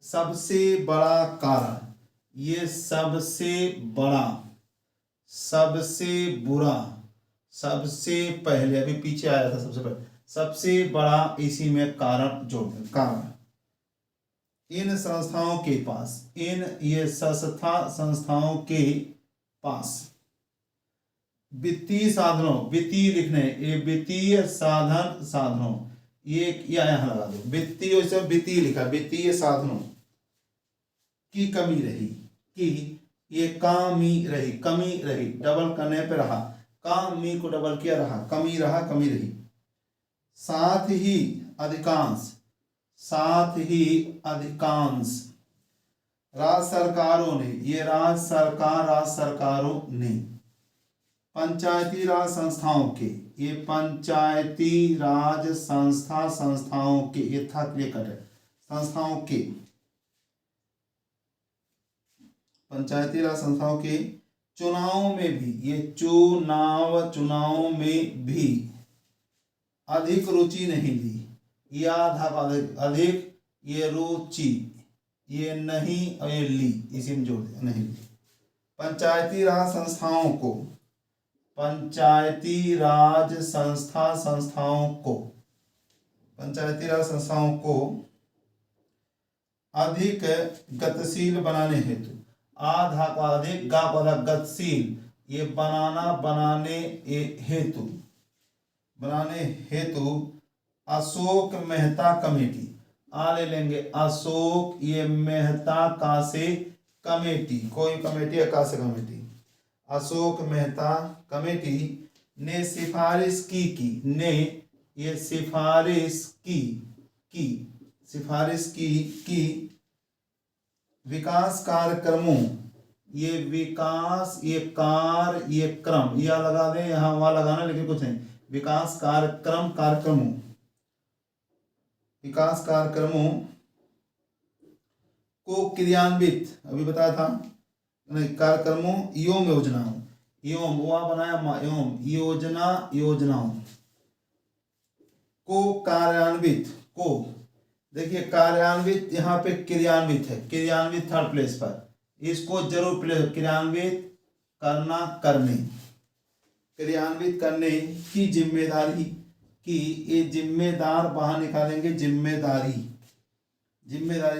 सबसे बड़ा कारण, ये सबसे बड़ा, सबसे बुरा, सबसे पहले, अभी पीछे आया था सबसे पहले, सबसे बड़ा इसी में कारण जोड़ दें, कारण इन संस्थाओं के पास, इन ये संस्थाओं के पास वित्तीय साधनों, वित्तीय लिखने, ये वित्तीय साधनों, ये यहाँ लगा दो, वित्तीय, सब वित्तीय लिखा, वित्तीय साधनों की कमी रही, कि ये कमी रही, डबल करने पे रहा, कमी को डबल किया, रहा, कमी रही। साथ ही अधिकांश राज्य सरकारों ने, ये राज्य सरकारों ने पंचायती राज संस्थाओं के, ये पंचायती राज संस्थाओं के, ये था क्लियर कट है, संस्थाओं के, पंचायती राज संस्थाओं के चुनाव में भी, ये चुनाव में भी अधिक रुचि नहीं ली, या अधिक, ये रुचि, ये नहीं और ये ली, इसी में जोड़ दिया, नहीं ली। पंचायती राज संस्थाओं को, पंचायती राज संस्थाओं अधिक गतिशील बनाने हेतु, आधा को अधिक, गा को अधिक, गतिशील, ये बनाने हेतु अशोक मेहता कमेटी, ले लेंगे अशोक, ये मेहता का से कमेटी, कोई कमेटी का से कमेटी, अशोक मेहता कमेटी ने सिफारिश की, ने ये सिफारिश की विकास कार्यक्रमों, ये विकास, ये क्रम, यह लगा दें, यहाँ वहां लगाना, लेकिन कुछ नहीं, विकास कार्यक्रमों को क्रियान्वित, अभी बताया था नहीं, कार्यक्रमों एवं योजनाओं, एवं वो बनाया, एवं योजनाओं को कार्यान्वित, को देखिए कार्यान्वित, यहाँ पे क्रियान्वित है, क्रियान्वित थर्ड प्लेस पर, इसको जरूर प्लेस, क्रियान्वित करना, क्रियान्वित करने की जिम्मेदारी की, ये जिम्मेदार बाहर निकालेंगे, जिम्मेदारी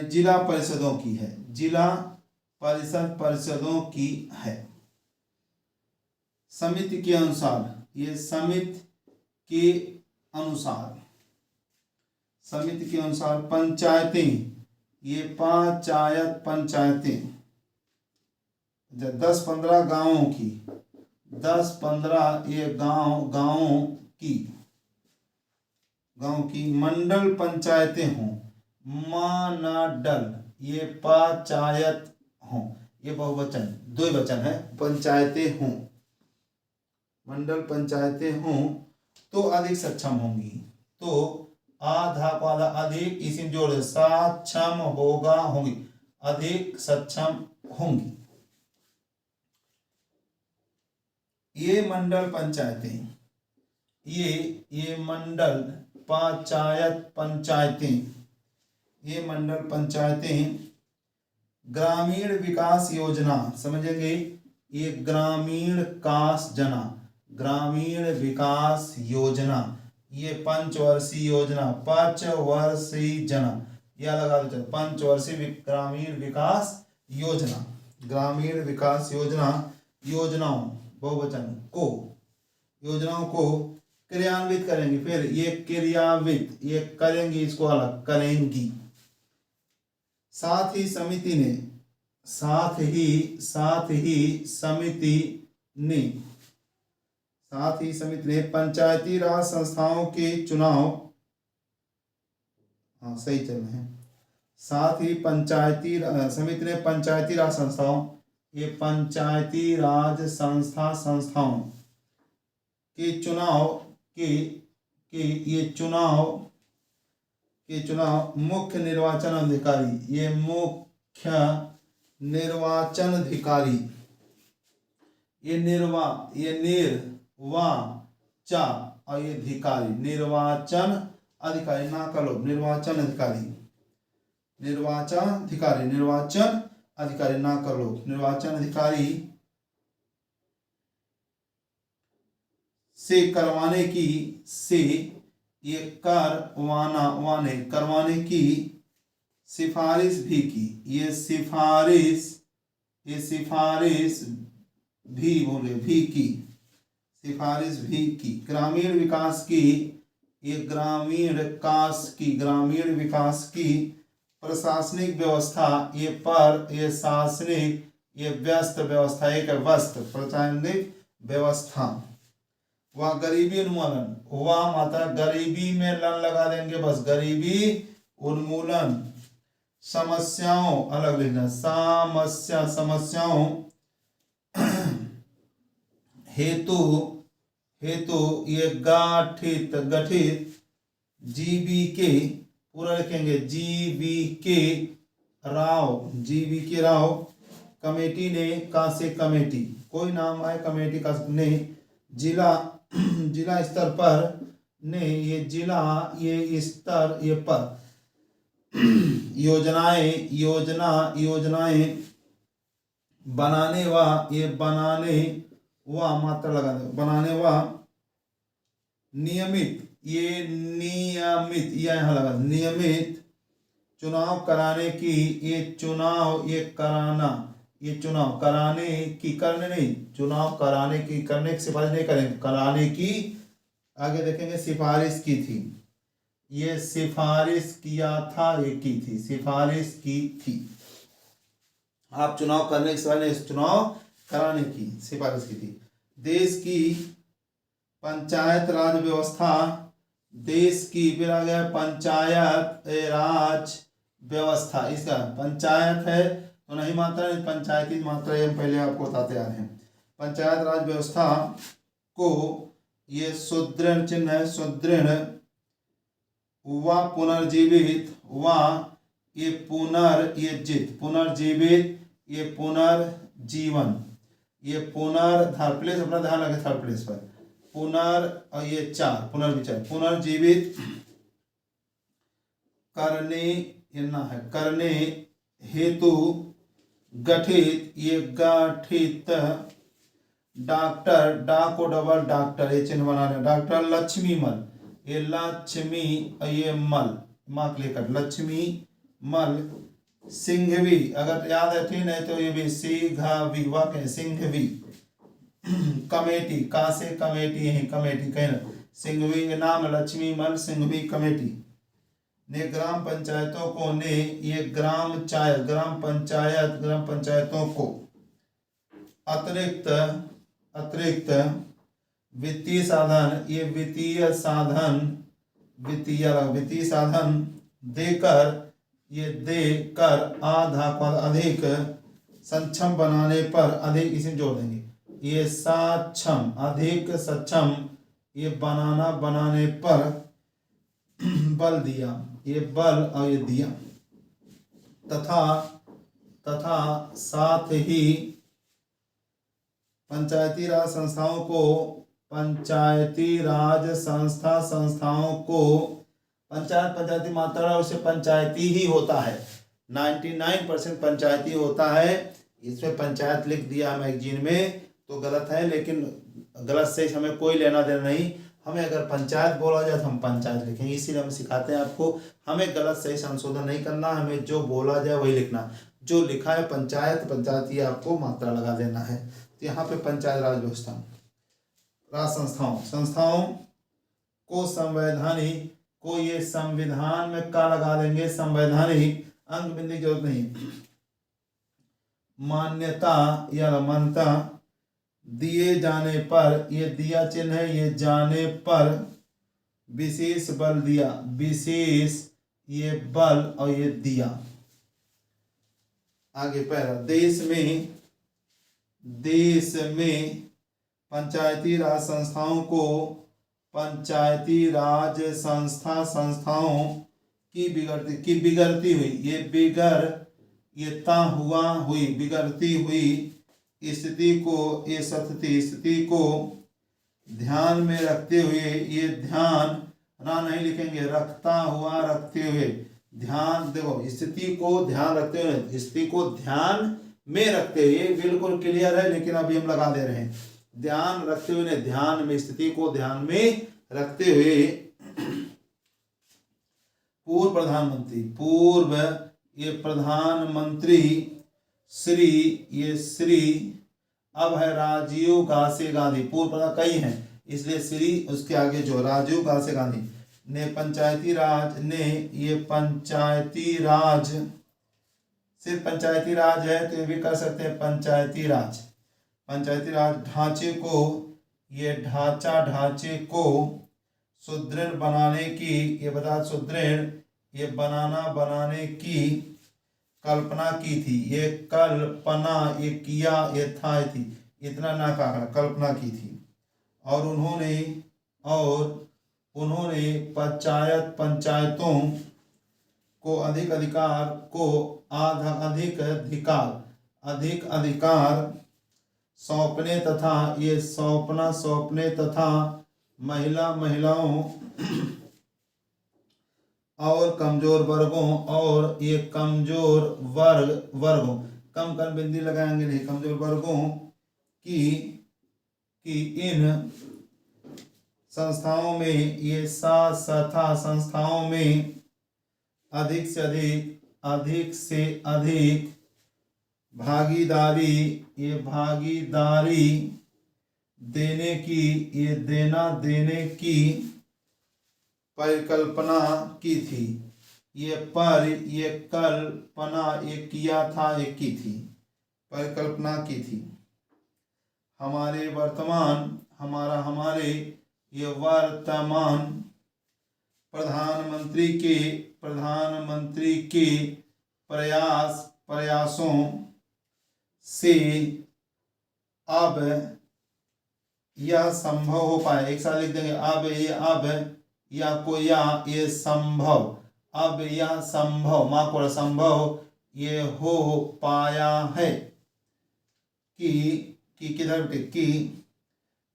जिला परिषदों की है, जिला परिषदों की है। समिति के अनुसार, ये समिति के अनुसार पंचायतें, ये पंचायतें 10-15 गांवों की, 10-15 ये गांवों की मंडल पंचायतें हों, मानडल, ये पंचायत हों, ये बहुवचन, द्विवचन है, पंचायतें हों, मंडल पंचायतें हों, तो अधिक सक्षम होंगी, तो आधा को आधा, अधिक, इसी में जोड़, सक्षम होंगी, अधिक सक्षम होंगी। ये मंडल पंचायतें, ये मंडल पंचायतें ग्रामीण विकास योजना, समझेंगे, ये ग्रामीण विकास योजना, ये पंचवर्षीय योजना, यह लगा दो, पंचवर्षीय ग्रामीण विकास योजना, योजनाओं बहुवचन योजनाओं को क्रियान्वित करेंगे, फिर ये क्रियान्वित, ये करेंगी, इसको अलग करेंगी। साथ ही समिति ने पंचायती राज संस्थाओं के चुनाव, सही चल रहे हैं, साथ ही समिति ने पंचायती राज संस्थाओं, ये पंचायती राज संस्थाओं के चुनाव मुख्य निर्वाचन अधिकारी, ये मुख्य निर्वाचन अधिकारी, ये और ये अधिकारी, निर्वाचन अधिकारी, ना कर लो, निर्वाचन अधिकारी ना कर लो, निर्वाचन अधिकारी से ये करवाने की सिफारिश भी की। ये सिफारिश भी की, सिफारिश भी की। ग्रामीण विकास की, ये ग्रामीण विकास की प्रशासनिक व्यवस्था, ये शासनिक, ये व्यस्त व्यवस्था, एक व्यस्त प्रशासनिक व्यवस्था। वह गरीबी उन्मूलन, वह माता गरीबी में लन लगा देंगे बस, गरीबी उन्मूलन। समस्याओं अलग लिखना, समस्याओं हेतु ये गठित जीवीके, पूरा लिखेंगे जीवीके राव कमेटी ने, कहा से कमेटी, कोई नाम आए कमेटी का, ने जिला स्तर पर, ने ये जिला, ये स्तर, ये पर योजनाएं बनाने व मात्रा लगा दे, बनाने व नियमित, ये यहाँ लगा, नियमित चुनाव कराने की, ये चुनाव कराने की, करने नहीं, चुनाव कराने की, करने की सिफारिश नहीं करेंगे, कराने की, आगे देखेंगे सिफारिश की थी, ये सिफारिश किया था, ये की थी, सिफारिश की थी। आप चुनाव करने की सिफारिश नहीं, चुनाव कराने की सिफारिश की थी। देश की पंचायत राज व्यवस्था, देश की, फिर आ गया पंचायत राज व्यवस्था, इसका पंचायत है तो नहीं मात्रा, पंचायती मात्रा हम पहले आपको बताते आ रहे हैं। पंचायत राज व्यवस्था को ये सुदृढ़ चिन्ह है, सुदृढ़ व पुनर्जीवित, व ये पुनर्जीवित, ये पुनर्जीवन, ये प्लेस अपना ध्यान रखें, थर्ड प्लेस पर और ये पुनर्विचार, पुनर्जीवित करने हेतु गठित, ये गठित डॉक्टर, को डबल डॉक्टर, ये चिन्ह बना रहे, डॉक्टर लक्ष्मी मल, ये लक्ष्मी, ये मल मार्क लेकर, लक्ष्मी मल सिंघवी, अगर याद है ठीक नहीं तो ये भी सिंघवी, वाक्य सिंघवी कमेटी, का से कमेटी है, कमेटी कहना, सिंघवी नाम लक्ष्मी मल सिंघवी कमेटी ने ग्राम पंचायतों को, ने ये ग्राम पंचायतों को अतिरिक्त वित्तीय साधन, ये वित्तीय साधन देकर अधिक सक्षम बनाने पर, अधिक इसे जोड़ देंगे, ये सक्षम, अधिक सक्षम, ये बनाने पर बल दिया, ये बल और ये दिया, तथा साथ ही पंचायती राज संस्थाओं को पंचायती मात्रा उसे पंचायती ही होता है, 99% पंचायती होता है। इसमें पंचायत लिख दिया मैगजीन में तो गलत है, लेकिन गलत से हमें कोई लेना देना नहीं। हमें अगर पंचायत बोला जाए तो हम पंचायत लिखेंगे, इसीलिए हम सिखाते हैं आपको, हमें गलत सही संशोधन नहीं करना, हमें जो बोला जाए वही लिखना, जो लिखा है पंचायती आपको मात्रा लगा देना है। तो यहाँ पे पंचायत राज व्यवस्था, राज संस्थाओं को संवैधानिक, को ये संविधान में का लगा देंगे, संवैधानिक, अंक बिंदु की जरूरत नहीं, मान्यता या मान्यता दिए जाने पर, ये दिया चिन्ह है, ये जाने पर विशेष बल दिया, विशेष ये बल और ये दिया। आगे पैरा, देश में पंचायती राज संस्थाओं को, पंचायती राज संस्थाओं की बिगड़ती हुई, ये बिगड़ती हुई स्थिति को ध्यान में रखते हुए, ये ध्यान ना नहीं लिखेंगे, रखते हुए, ध्यान देखो, स्थिति को ध्यान रखते हुए, स्थिति को ध्यान में रखते हुए, बिल्कुल क्लियर है, लेकिन अभी हम लगा दे रहे हैं, ध्यान रखते हुए, ध्यान में, स्थिति को ध्यान में रखते हुए पूर्व प्रधानमंत्री, पूर्व ये प्रधानमंत्री श्री, ये श्री, अब है राजीव गांधी। पूर्व प्रधान कई हैं इसलिए श्री, उसके आगे जो राजीव गांधी ने पंचायती राज, ने ये पंचायती राज, सिर्फ पंचायती राज है तो ये भी कर सकते हैं पंचायती राज ढांचे को, ये ढांचे को सुदृढ़ बनाने की, ये बता सुदृढ़, ये बनाने की कल्पना की थी। ये कल्पना, ये किया, ये था, ये थी, इतना ना कहा, कल्पना की थी। और उन्होंने पंचायतों को अधिक अधिकार सौंपने तथा महिलाओं और कमजोर वर्गों, कम कर बिंदी लगाएंगे नहीं, कमजोर वर्गों की इन संस्थाओं में, ये संस्थाओं में अधिक से अधिक भागीदारी, ये भागीदारी देने की परिकल्पना की थी। ये कल्पना, ये किया था, ये की थी, परिकल्पना की थी। हमारे ये वर्तमान प्रधानमंत्री के प्रयासों से अब यह संभव हो पाया। एक साथ लिख देंगे, ये संभव, अब यह संभव, माँ को संभव ये हो पाया है कि किधर की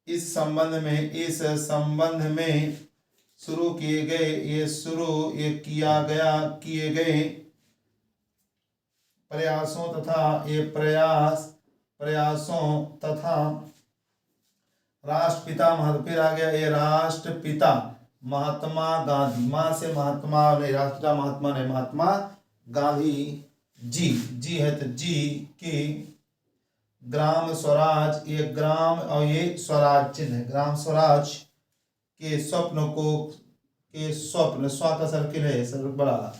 इस संबंध में शुरू किए गए प्रयासों तथा राष्ट्रपिता फिर आ गया ये राष्ट्रपिता महात्मा गांधी, माँ से महात्मा नहीं, राष्ट्रपिता महात्मा नहीं, महात्मा गांधी जी है तो जी की ग्राम स्वराज, ये ग्राम और ये स्वराज चिन्ह है, ग्राम स्वराज के स्वप्न स्व का सर्किल है, सर्किल बड़ा।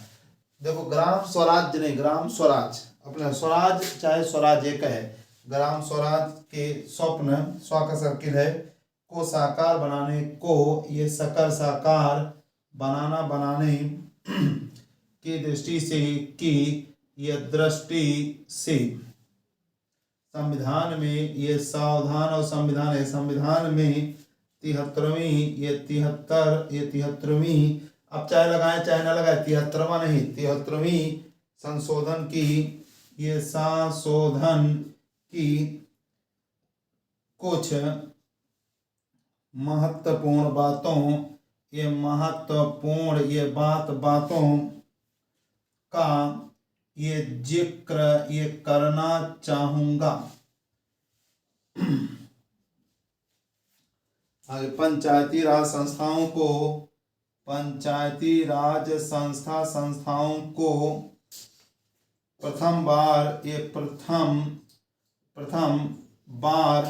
देखो ग्राम स्वराज नहीं, ग्राम स्वराज, अपना स्वराज चाहे स्वराज एक है, ग्राम स्वराज के स्वप्न स्व का सर्किल है को साकार बनाने को, ये साकार बनाने की दृष्टि से संविधान में ये सावधान और संविधान है, संविधान में 73वीं, अब चाहे लगाए चाहे ना लगाए, 73वां नहीं, 73वीं संशोधन की कुछ महत्वपूर्ण बातों का ये जिक्र ये करना चाहूंगा। आगे पंचायती राज संस्थाओं को प्रथम बार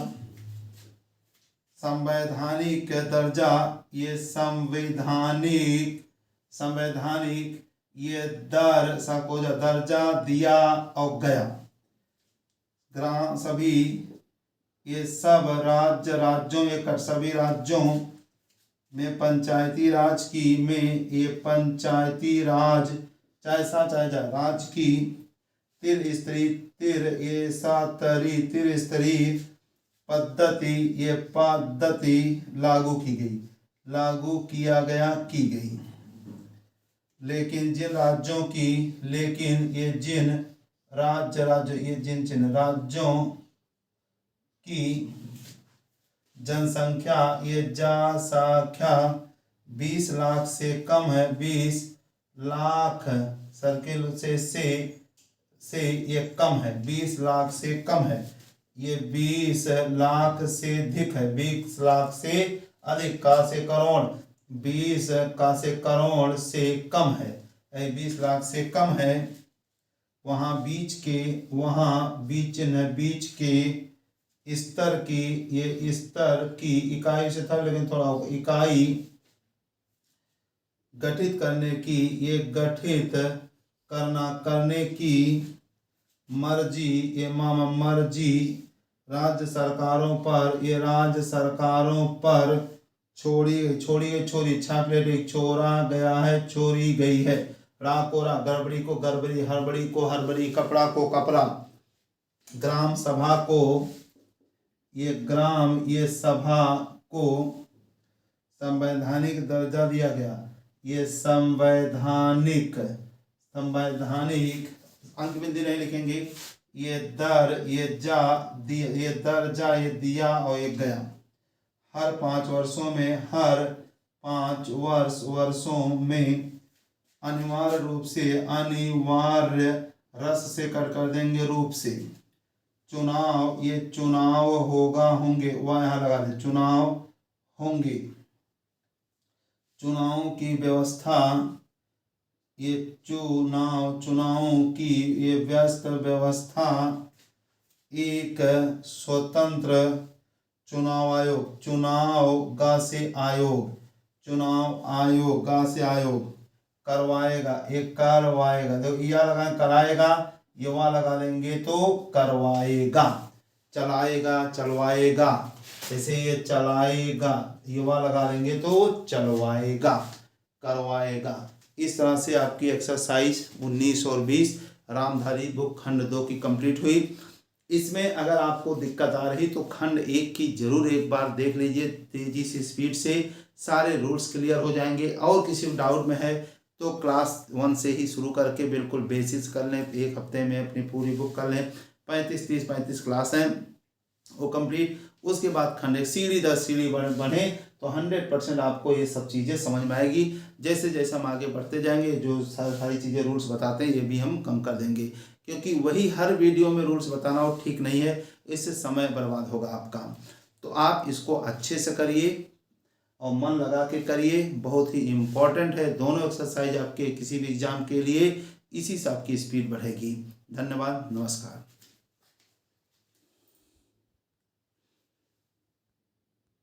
संवैधानिक दर्जा, ये संवैधानिक ये दर्जा दिया और गया। सभी ये सब राज्यों में, सभी राज्यों में पंचायती राज ये पंचायती राज चाहे सा चाहे जा राज की त्रिस्तरीय पद्धति लागू किया गया की गई। लेकिन जिन राज्यों की जनसंख्या 20 लाख से कम है, 20 लाख सर्किल से ये कम है, 20 लाख से कम है, ये 20 लाख से अधिक है, 20 लाख से अधिक का से करोड़, 20 का से करोड़ से कम है, 20 लाख से कम है, वहाँ बीच के स्तर की, ये स्तर की इकाई से था लेकिन थोड़ा इकाई गठित करने की, ये गठित करने की मर्जी, ये मर्जी राज्य सरकारों पर छोड़ी छाप ले, छोड़ा गया है, छोड़ी गई है। रा को रा, गड़बड़ी को गड़बड़ी, हड़बड़ी को हड़बड़ी, कपड़ा को कपड़ा। ग्राम सभा को संवैधानिक दर्जा दिया गया। ये संवैधानिक अंक बिंदु नहीं लिखेंगे, ये दर्जा, ये दिया और ये गया। हर 5 वर्षों में अनिवार्य रूप से, अनिवार्य रस से कट कर देंगे, रूप से चुनाव, ये चुनाव होंगे, वह यहाँ लगा दे, चुनाव होंगे। चुनाव की व्यवस्था, ये चुनावों की ये व्यस्त व्यवस्था, एक स्वतंत्र चुनाव आयोग करवाएगा, एक करवाएगा। देखो या लगा कराएगा, युवा लगा लेंगे तो करवाएगा। चलवाएगा, जैसे ये चलाएगा, युवा लगा लेंगे तो चलवाएगा, करवाएगा। इस तरह से आपकी एक्सरसाइज 19 और 20 रामधारी बुक खंड 2 की कंप्लीट हुई। इसमें अगर आपको दिक्कत आ रही तो खंड 1 की जरूर एक बार देख लीजिए, तेजी से, स्पीड से, सारे रूल्स क्लियर हो जाएंगे। और किसी डाउट में है तो क्लास 1 से ही शुरू करके बिल्कुल बेसिक्स कर लें, एक हफ्ते में अपनी पूरी बुक कर लें। 35 क्लास हैं वो कंप्लीट। उसके बाद खंड 1 सीढ़ी दर सीढ़ी बने तो 100% आपको ये सब चीज़ें समझ में आएगी। जैसे जैसे हम आगे बढ़ते जाएंगे, जो सारी चीज़ें रूल्स बताते हैं ये भी हम कम कर देंगे, क्योंकि वही हर वीडियो में रूल्स बताना वो ठीक नहीं है, इससे समय बर्बाद होगा आपका। तो आप इसको अच्छे से करिए और मन लगा के करिए, बहुत ही इम्पोर्टेंट है। दोनों एक्सरसाइज आपके किसी भी एग्जाम के लिए, इसी से आपकी स्पीड बढ़ेगी। धन्यवाद, नमस्कार।